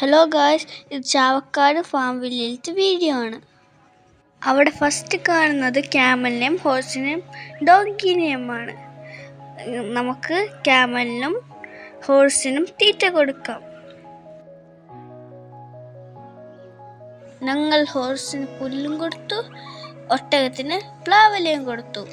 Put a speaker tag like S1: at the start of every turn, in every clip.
S1: Hello guys, ഇത് Chavakkad farm വില്ലേജിലത്തെ video ആണ്. അവിടെ ഫസ്റ്റ് കാണുന്നത് ക്യാമലിനെയും ഹോഴ്സിനെയും ഡോഗിനെയുമാണ്. നമുക്ക് ക്യാമലിനും ഹോഴ്സിനും തീറ്റ കൊടുക്കാം. ഞങ്ങൾ ഹോഴ്സിന് പുല്ലും കൊടുത്തു, ഒട്ടകത്തിന് പ്ലാവിലയും കൊടുത്തു.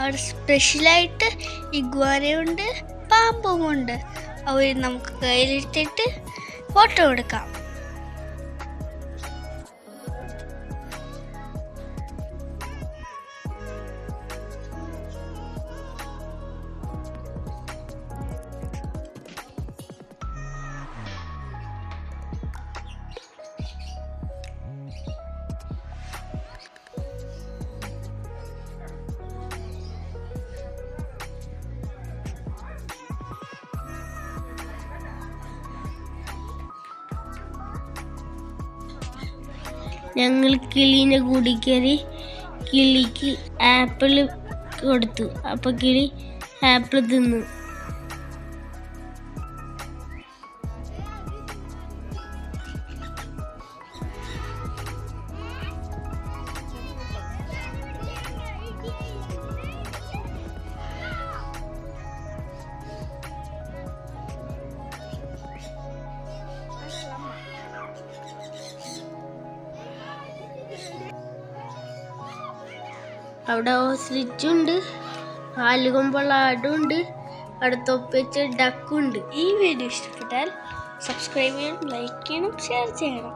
S1: അവിടെ സ്പെഷ്യലായിട്ട് ഇഗ്വാനയുണ്ട്, പാമ്പുമുണ്ട്. അവർ നമുക്ക് കയ്യിലെടുത്തിട്ട് ഫോട്ടോ എടുക്കാം. ഞങ്ങൾ കിളീനെ കൂടി കയറി കിളിക്ക് ആപ്പിൾ കൊടുത്തു. അപ്പോൾ കിളി ആപ്പിൾ തിന്നു. അവിടെ ഓസ്ട്രിച്ചുണ്ട്, കാലുകൊമ്പുള്ള ആടുണ്ട്, അവിടെ തൊപ്പിച്ച ഡക്കുണ്ട്. ഈ വീഡിയോ ഇഷ്ടപ്പെട്ടാൽ സബ്സ്ക്രൈബ് ചെയ്യണം, ലൈക്ക് ചെയ്യണം, ഷെയർ ചെയ്യണം.